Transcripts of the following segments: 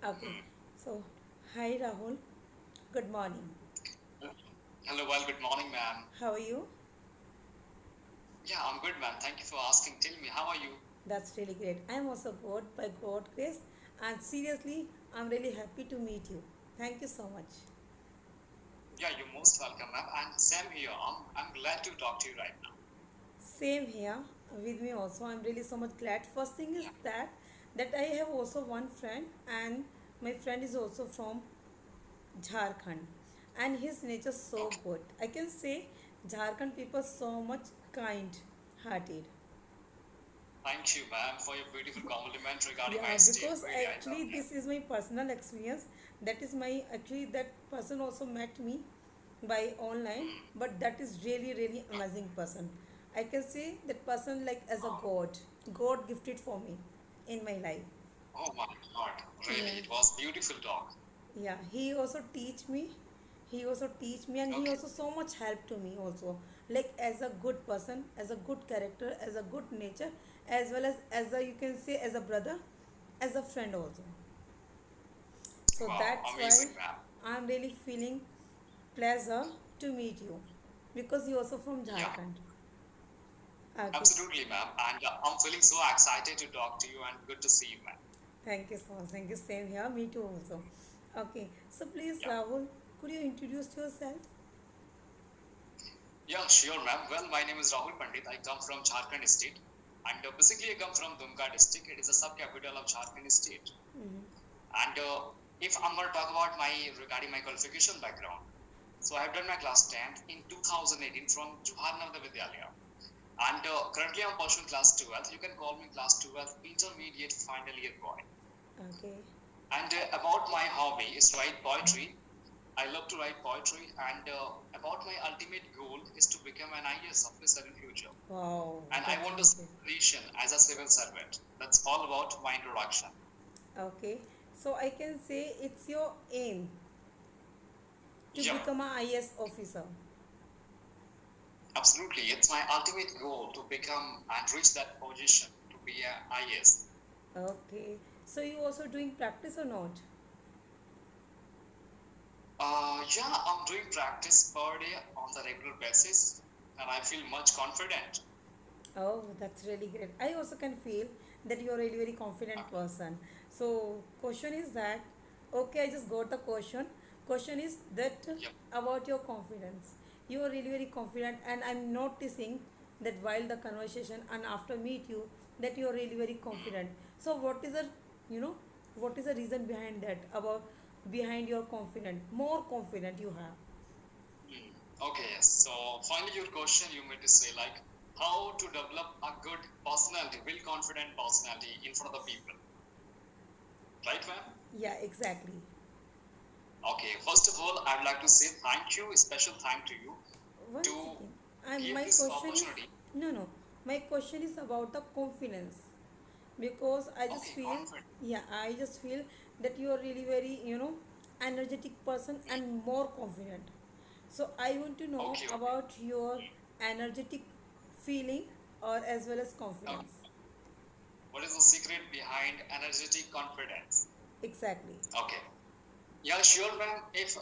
Okay, so hi Rahul, good morning. Hello, well, good morning, ma'am. How are you? Yeah, I'm good, ma'am. Thank you for asking. Tell me, how are you? That's really great. I'm also good by God grace, and seriously, I'm really happy to meet you. Thank you so much. Yeah, you're most welcome, ma'am. And Sam here. I'm glad to talk to you right now. Same here with me also. I'm really so much glad. First thing is Yeah. that I have also one friend, and my friend is also from Jharkhand, and his nature so Okay. good. I can say Jharkhand people so much kind hearted. Thank you, ma'am, for your beautiful compliment regarding my Yeah, state. because Really, I love actually that. this is my personal experience. That is my actually that person also met me by online, Hmm. but that is really amazing person. I can say that person like as a Oh, God gifted for me in my life. oh my God. Yeah, Really, it was beautiful talk. yeah. He also teach me. He also teach me, and he Okay. also so much help to me also. Like as a good person, as a good character, as a good nature, as well as a you can say as a brother, as a friend also. So Wow, that's why amazing, ma'am. I'm really feeling pleasure to meet you because you're also from Yeah, Jharkhand. Okay, absolutely, ma'am. And I'm feeling so excited to talk to you and good to see you, ma'am. thank you so much. Thank you. Same here. Me too also. Okay, so please, Yeah. Rahul, could you introduce yourself? Yeah, sure, ma'am. Well, my name is Rahul Pandit. I come from Jharkhand state. And basically, I come from Dumka district. It is a sub-capital of Jharkhand state. And if I'm going to talk about my regarding my qualification background, so I've done my class 10th in 2018 from Johar Navoday Vidyalaya. And currently, I'm pursuing class 12th. You can call me class 12th intermediate final year boy. Okay, And about my hobby is write poetry. I love to write poetry, and about my ultimate goal is to become an IAS officer in future. wow, And I that's want to really see great. position as a civil servant. That's all about my introduction. Okay, so I can say it's your aim to Yeah, become a IS officer. absolutely. It's my ultimate goal to become and reach that position to be a IAS. Okay, so you also doing practice or not? Yeah, I'm doing practice per day on the regular basis, and I feel much confident. Oh, that's really great. I also can feel that you're a really very confident Okay. person. So, question is that okay, I just got the question. Question is that Yep. about your confidence. You are really very confident, and I'm noticing that while the conversation and after meet you, that you are really very Mm, confident. So, what is the you know what is the reason behind that? About behind your confident, more confident you have. mm. Okay, yes. So finally, your question you made to say like how to develop a good personality, real confident personality in front of the people, right, ma'am? Yeah, exactly. Okay, first of all, I'd like to say thank you, a special thank to you One to second. give My this question is opportunity. no. My question is about the confidence because I just Okay, feel confident. yeah I just feel that you are really very energetic person and more confident. So I want to know Okay, okay. about your energetic feeling or as well as confidence. Okay. What is the secret behind energetic confidence? Exactly. Okay. Yeah, sure, ma'am. If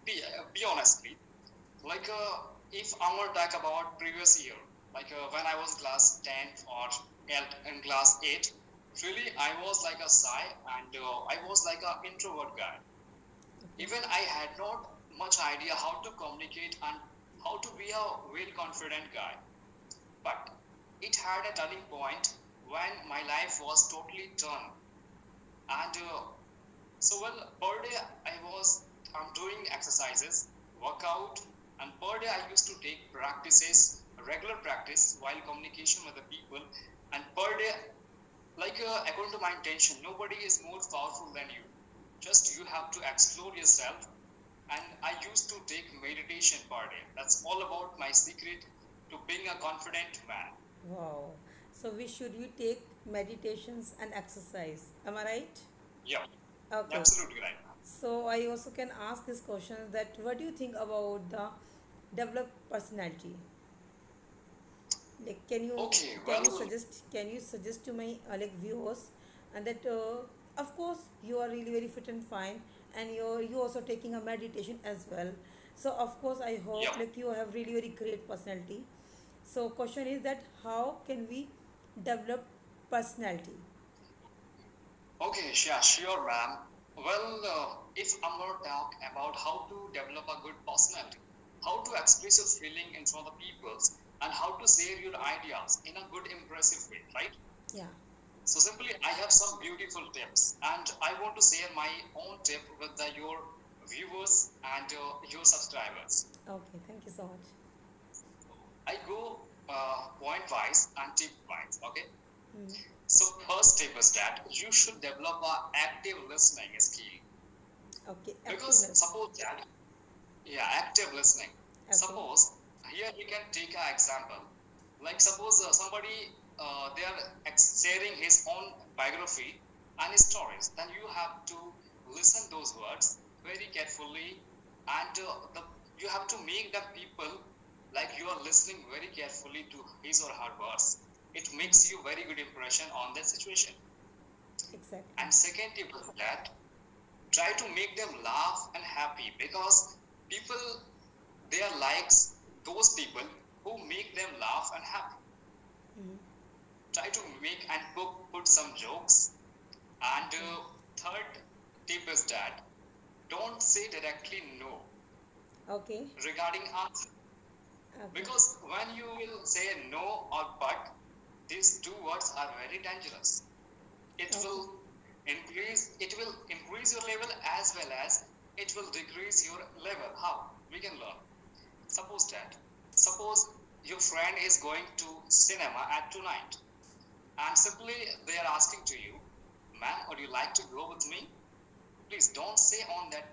be honestly, like if I want to talk about previous year, like when I was class 10 or in class 8, really I was like a shy and I was like a introvert guy. Okay. Even I had not much idea how to communicate and how to be a well confident guy. But it had a turning point when my life was totally turned. And well, per day I'm doing exercises, workout, and per day I used to take practices, regular practice while communication with the people. And per day, like according to my intention, nobody is more powerful than you. Just you have to explore yourself. And I used to take meditation per day. That's all about my secret to being a confident man. Wow. So we take meditations and exercise. Am I right? Yeah, Okay. absolutely right. So I also can ask this question that what do you think about the developed personality? Like, Okay, can you well, suggest to my like viewers and that of course you are really very fit and fine, and you also taking a meditation as well. So of course I hope Yep. like you have really very great personality. So question is that how can we develop personality? Okay, yeah, sure, ma'am. Well, if I'm going to talk about how to develop a good personality, how to express your feeling in front of people, and how to share your ideas in a good, impressive way, right? Yeah. So simply, I have some beautiful tips, and I want to share my own tip with your viewers and your subscribers. Okay, thank you so much. I go point wise and tip wise. Okay. Mm. So first tip is that you should develop a active listening skill. Okay, Because activeness. suppose that, yeah, active listening. Okay. Suppose here we can take an example. Like suppose somebody they are sharing his own biography and his stories. Then you have to listen those words very carefully, and you have to make the people like you are listening very carefully to his or her words. It makes you very good impression on that situation. Exactly. And second tip is that try to make them laugh and happy because people they are likes those people who make them laugh and happy. Mm. Try to make and put some jokes. And Okay. third tip is that don't say directly no Okay. regarding answer Okay. because when you will say no or but, these two words are very dangerous. It Okay. will increase your level as well as it will decrease your level. How we can learn? Suppose your friend is going to cinema at tonight, and simply they are asking to you, "Man, would you like to go with me?" Please don't say on that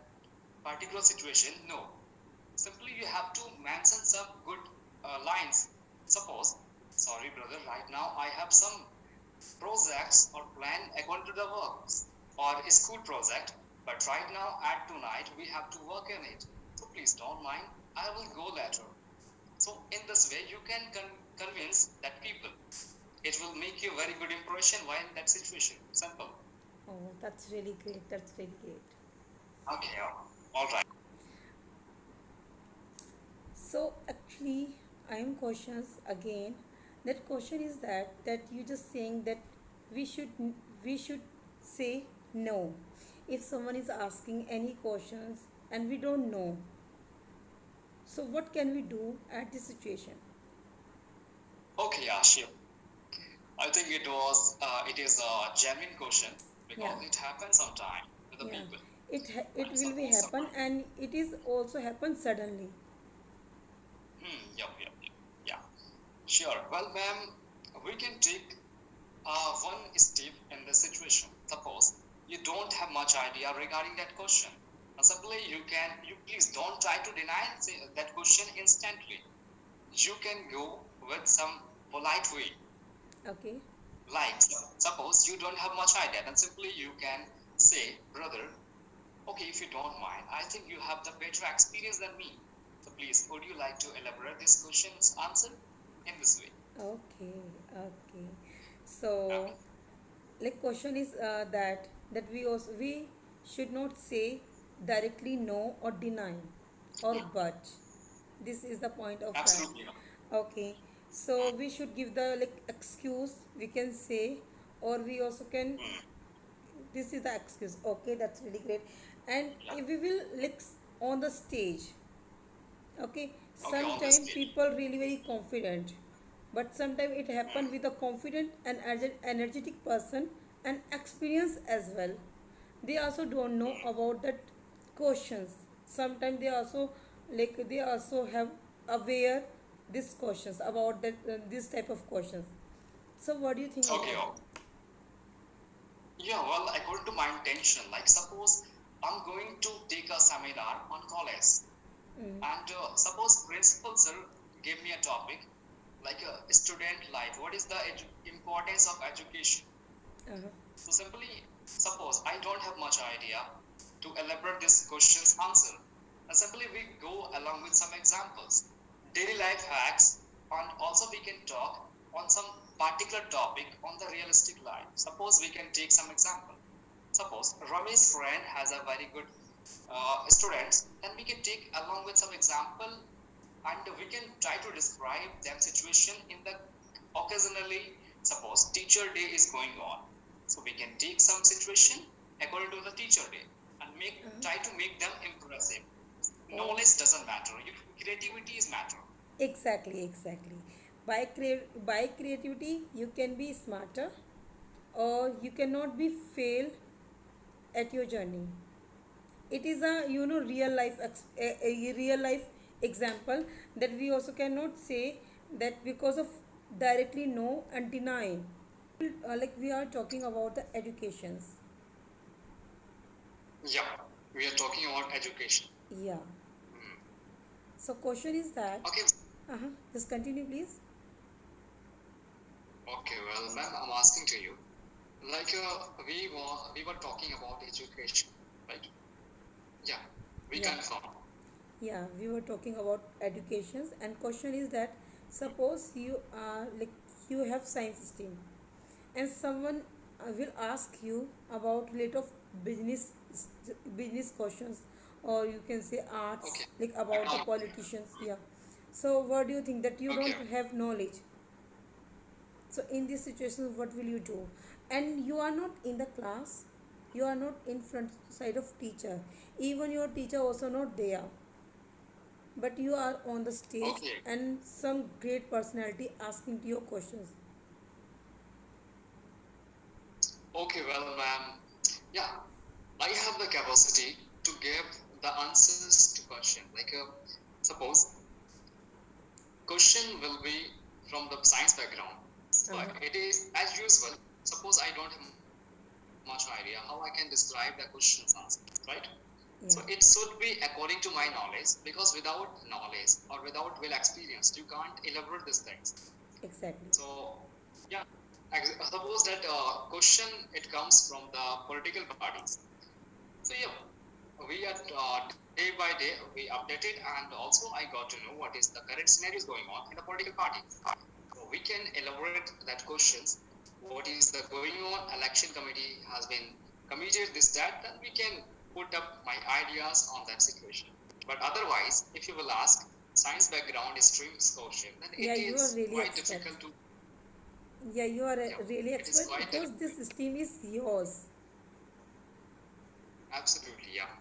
particular situation no. Simply you have to mention some good lines. Suppose, sorry brother, right now I have some projects or plan according to the works or a school project, but right now at tonight we have to work on it. So please don't mind. I will go later. So in this way, you can convince that people. It will make you very good impression while in that situation. Simple. Oh, that's really great. That's really great. Okay. All right. So actually, I am questions again. That question is that you just saying that we should we should say no if someone is asking any questions and we don't know. So what can we do at this situation? Okay. Yeah. Sure. I think it is a genuine question Yeah, because it happens sometime with the yeah. people. It And will be suppose happen, someone. and it is also happen suddenly. Yep. Yeah. Sure. Well, ma'am, we can take one step in the situation. Suppose you don't have much idea regarding that question. Simply, you please don't try to deny that question instantly. You can go with some polite way. Okay. Like, suppose you don't have much idea, then simply you can say, brother, okay, if you don't mind, I think you have the better experience than me. So please, would you like to elaborate this question's answer in this way? Okay. Okay. So Okay. like question is that we should not say directly no or deny or Hmm. but. This is the point of that. Absolutely. Okay. So we should give the like excuse we can say, or we also can, Hmm. this is the excuse. Okay, that's really great. And Yeah. if we will like on the stage, okay, Okay, on this sometimes stage. people really very confident, but sometimes it happen Hmm. with a confident and energetic person and experience as well. They also don't know Hmm. about that questions. Sometimes they also like they also have aware these questions about that this type of questions. So what do you think Okay. about that? Yeah, well, according to my intention, like suppose I'm going to take a seminar on college, Mm. and suppose principal sir gave me a topic like student life. What is the importance of education? Uh-huh. So simply, suppose I don't have much idea to elaborate this question's answer, and simply we go along with some examples, daily life hacks, and also we can talk on some particular topic on the realistic life. Suppose we can take some example. Suppose Ramesh's friend has a very good students, then we can take along with some example and we can try to describe them situation in the occasionally. Suppose teacher day is going on, so we can take some situation according to the teacher day and make try to make them impressive. Knowledge doesn't matter, creativity is matter. Exactly, exactly. By creativity, you can be smarter, or you cannot be fail at your journey. It is a real life a real life example that we also cannot say that because of directly no and deny. Like we are talking about the educations. Yeah, we are talking about education. Yeah. So question is that. Okay. Just continue, please. Okay, well, ma'am, I'm asking to you, like we were talking about education, right? Yeah, we Yeah. confirm. Yeah, we were talking about educations, and question is that suppose you are like you have science stream, and someone will ask you about related of business business questions, or you can say arts, Okay. like about the politicians. Yeah. So what do you think that you Okay. don't have knowledge? So in this situation, what will you do? And you are not in the class, you are not in front side of teacher, even your teacher also not there, but you are on the stage Okay. and some great personality asking you questions. Okay, well, ma'am, yeah, I have the capacity to give the answers to question. Like, suppose question will be from the science background, but it is as usual. Suppose I don't have much idea how I can describe the question's answer, right? Yeah. So it should be according to my knowledge, because without knowledge or without well experience, you can't elaborate these things. Exactly. So yeah, suppose that question it comes from the political parties. So yeah, we are day by day we update it, and also I got to know what is the current scenarios going on in the political parties. So we can elaborate that questions. What is the going on? Election committee has been committed this that. Then we can put up my ideas on that situation. But otherwise, if you will ask science background stream question, then Yeah, it you are is really quite expert. difficult to. Yeah, you are Yeah, really it is expert quite because difficult. this team is yours. Absolutely, yeah.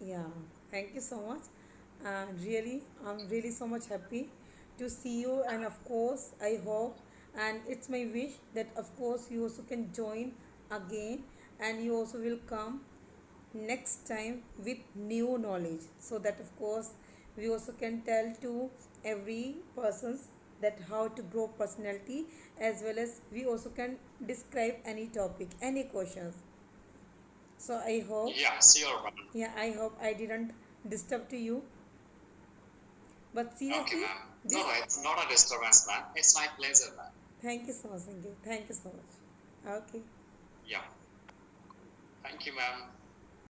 Yeah, thank you so much. Really, I'm really so much happy to see you, and of course, I hope and it's my wish that, of course, you also can join again, and you also will come next time with new knowledge, so that, of course, we also can tell to every persons that how to grow personality, as well as we also can describe any topic, any questions. So I hope. Yeah, sure, ma'am. Yeah, I hope I didn't disturb to you. But Okay, seriously, ma'am. this. No, it's not a disturbance, ma'am. It's my pleasure, ma'am. Thank you so much, thank you. Thank you so much. Okay. Yeah. Thank you, ma'am.